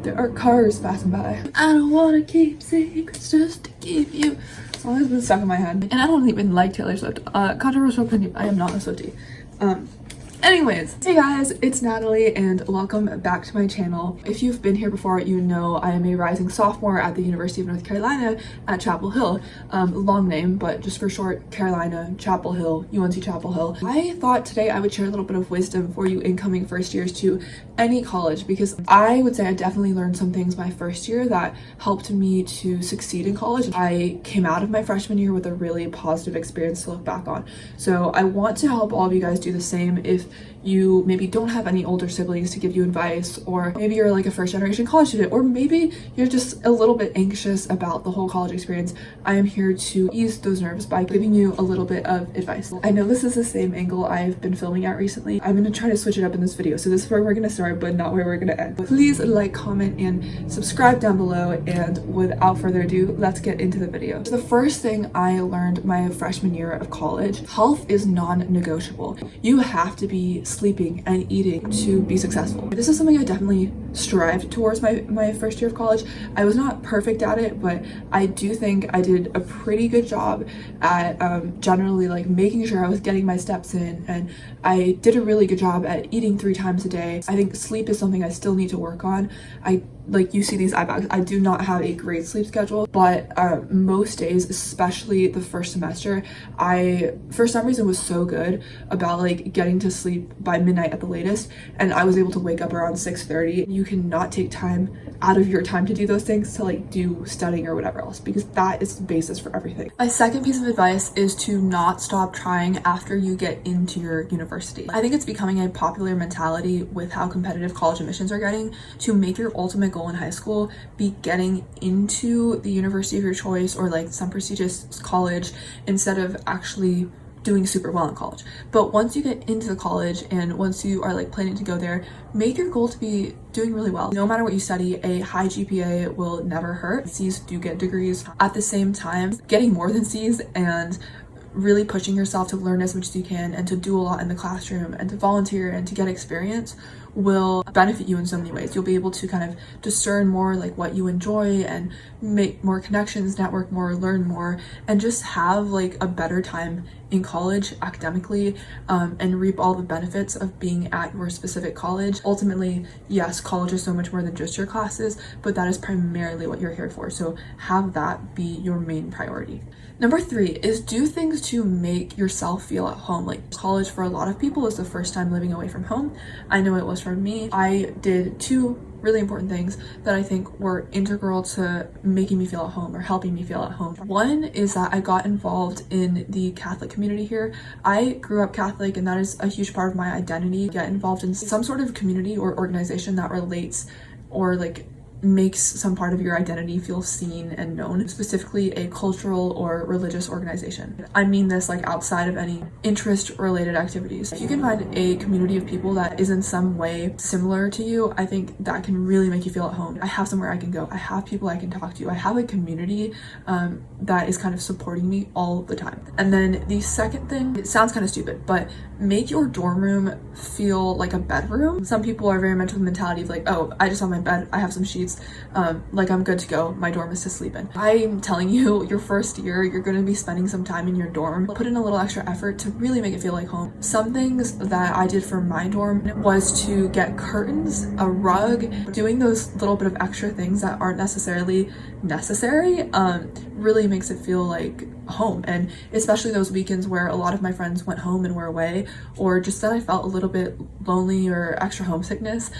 There are cars passing by. I don't want to keep secrets just to keep you. Song has been stuck in my head. And I don't even like Taylor Swift. Controversial opinion, I am not a Swiftie. Anyways, hey guys, it's Natalie and welcome back to my channel. If you've been here before, you know I am a rising sophomore at the University of North Carolina at Chapel Hill. Long name, but just for short, Carolina, Chapel Hill, UNC Chapel Hill. I thought today I would share a little bit of wisdom for you incoming first years to any college, because I would say I definitely learned some things my first year that helped me to succeed in college. I came out of my freshman year with a really positive experience to look back on. So I want to help all of you guys do the same. If you maybe don't have any older siblings to give you advice, or maybe you're like a first generation college student, or maybe you're just a little bit anxious about the whole college experience, I am here to ease those nerves by giving you a little bit of advice. I know this is the same angle I've been filming at recently. I'm going to try to switch it up in this video. So this is where we're going to start, but not where we're going to end. Please like, comment, and subscribe down below. And without further ado, let's get into the video. So the first thing I learned my freshman year of college, health is non-negotiable. You have to be sleeping and eating to be successful. This is something I definitely strived towards my first year of college. I was not perfect at it, but I do think I did a pretty good job at generally like making sure I was getting my steps in, and I did a really good job at eating 3 times a day. I think sleep is something I still need to work on. Like you see these eye bags, I do not have a great sleep schedule, but most days, especially the first semester, I for some reason was so good about like getting to sleep by midnight at the latest, and I was able to wake up around 6:30. You cannot take time out of your time to do those things, to like do studying or whatever else, because that is the basis for everything. My second piece of advice is to not stop trying after you get into your university. I think it's becoming a popular mentality with how competitive college admissions are getting to make your ultimate goal in high school be getting into the university of your choice or like some prestigious college, instead of actually doing super well in college. But once you get into the college and once you are like planning to go there, make your goal to be doing really well. No matter what you study, a high GPA will never hurt. C's do get degrees. At the same time, getting more than C's and really pushing yourself to learn as much as you can and to do a lot in the classroom and to volunteer and to get experience will benefit you in so many ways. You'll be able to kind of discern more like what you enjoy and make more connections, network more, learn more, and just have like a better time in college academically, and reap all the benefits of being at your specific college. Ultimately, yes, college is so much more than just your classes, but that is primarily what you're here for. So have that be your main priority. Number 3 is do things to make yourself feel at home. Like college for a lot of people is the first time living away from home. I know it was for me. I did 2 really important things that I think were integral to making me feel at home or helping me feel at home. One is that I got involved in the Catholic community here. I grew up Catholic, and that is a huge part of my identity. Get involved in some sort of community or organization that relates or like makes some part of your identity feel seen and known, specifically a cultural or religious organization. I mean this like outside of any interest related activities. If you can find a community of people that is in some way similar to you, I think that can really make you feel at home. I have somewhere I can go. I have people I can talk to. I have a community that is kind of supporting me all the time. And then the second thing, it sounds kind of stupid, but make your dorm room feel like a bedroom. Some people are very much with the mentality of like, oh, I just have my bed, I have some sheets, like I'm good to go, my dorm is to sleep in. I'm telling you, your first year, you're going to be spending some time in your dorm. Put in a little extra effort to really make it feel like home. Some things that I did for my dorm was to get curtains, a rug, doing those little bit of extra things that aren't necessarily necessary, really makes it feel like home. And especially those weekends where a lot of my friends went home and were away, or just that I felt a little bit lonely or extra homesickness,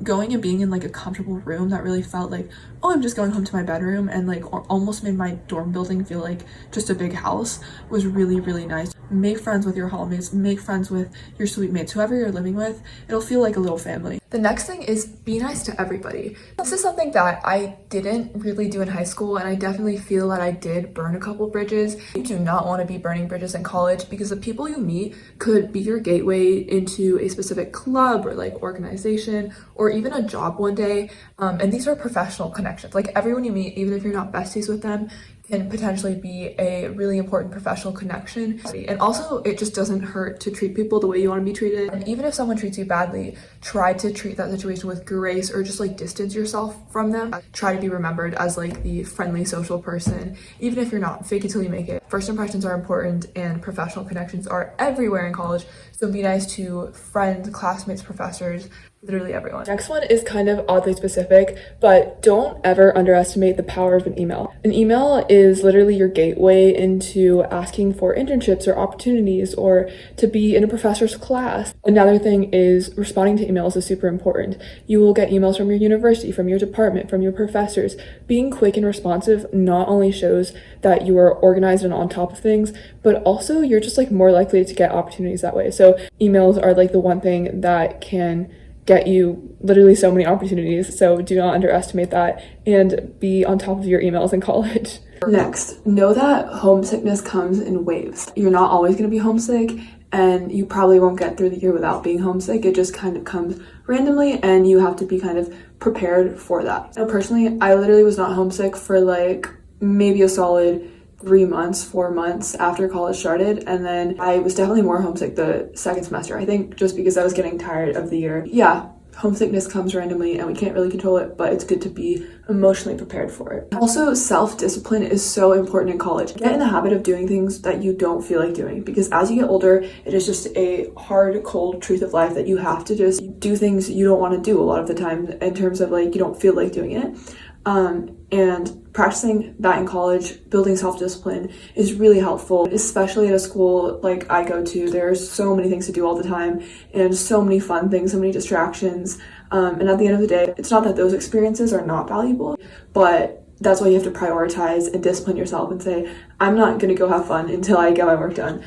going and being in like a comfortable room that really felt like, oh, I'm just going home to my bedroom, and like almost made my dorm building feel like just a big house, was really, really nice. Make friends with your hallmates, make friends with your suite mates, whoever you're living with. It'll feel like a little family. The next thing is be nice to everybody. This is something that I didn't really do in high school, and I definitely feel that I did burn a couple bridges. You do not want to be burning bridges in college, because the people you meet could be your gateway into a specific club or like organization or even a job one day. And these are professional connections. Like everyone you meet, even if you're not besties with them, can potentially be a really important professional connection. And also, it just doesn't hurt to treat people the way you want to be treated. And even if someone treats you badly, try to treat that situation with grace, or just like distance yourself from them. Try to be remembered as like the friendly social person, even if you're not. Fake it till you make it. First impressions are important, and professional connections are everywhere in college. So be nice to friends, classmates, professors, literally everyone. Next one is kind of oddly specific, but don't ever underestimate the power of an email. An email is literally your gateway into asking for internships or opportunities, or to be in a professor's class. Another thing is responding to emails is super important. You will get emails from your university, from your department, from your professors. Being quick and responsive not only shows that you are organized and on top of things, but also you're just like more likely to get opportunities that way. So emails are like the one thing that can get you literally so many opportunities. So do not underestimate that, and be on top of your emails in college. Next, know that homesickness comes in waves. You're not always going to be homesick, and you probably won't get through the year without being homesick. It just kind of comes randomly, and you have to be kind of prepared for that. Now, personally, I literally was not homesick for like maybe a solid 3 months, 4 months after college started, and then I was definitely more homesick the second semester. I think just because I was getting tired of the year. Yeah, homesickness comes randomly and we can't really control it, but it's good to be emotionally prepared for it. Also, self-discipline is so important in college. Get in the habit of doing things that you don't feel like doing, because as you get older, it is just a hard, cold truth of life that you have to just do things you don't want to do a lot of the time, in terms of like you don't feel like doing it. And practicing that in college, building self-discipline, is really helpful, especially at a school like I go to. There's so many things to do all the time, and so many fun things, so many distractions. And at the end of the day, it's not that those experiences are not valuable, but that's why you have to prioritize and discipline yourself and say, I'm not going to go have fun until I get my work done,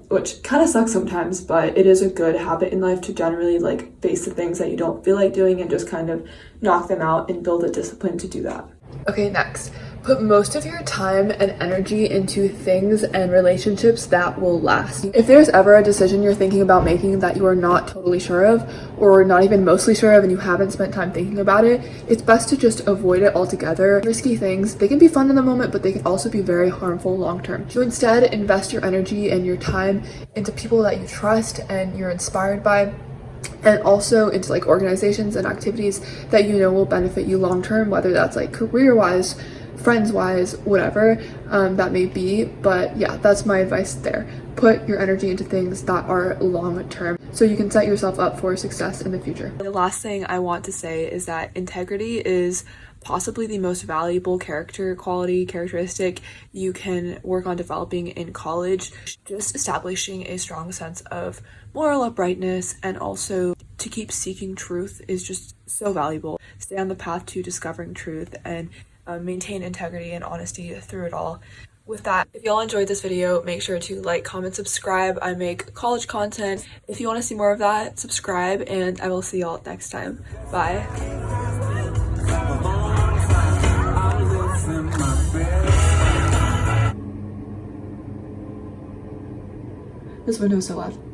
which kind of sucks sometimes, but it is a good habit in life to generally like face the things that you don't feel like doing and just kind of knock them out and build a discipline to do that. Okay, next. Put most of your time and energy into things and relationships that will last. If there's ever a decision you're thinking about making that you are not totally sure of, or not even mostly sure of, and you haven't spent time thinking about it, it's best to just avoid it altogether. Risky things, they can be fun in the moment, but they can also be very harmful long term. So instead, invest your energy and your time into people that you trust and you're inspired by, and also into like organizations and activities that you know will benefit you long term, whether that's like career-wise, friends-wise, whatever that may be. But yeah, that's my advice there. Put your energy into things that are long-term so you can set yourself up for success in the future. The last thing I want to say is that integrity is possibly the most valuable characteristic you can work on developing in college. Just establishing a strong sense of moral uprightness, and also to keep seeking truth, is just so valuable. Stay on the path to discovering truth, and maintain integrity and honesty through it all. With that, if y'all enjoyed this video, make sure to like, comment, subscribe. I make college content. If you want to see more of that, subscribe, and I will see y'all next time. Bye. This window's so loud.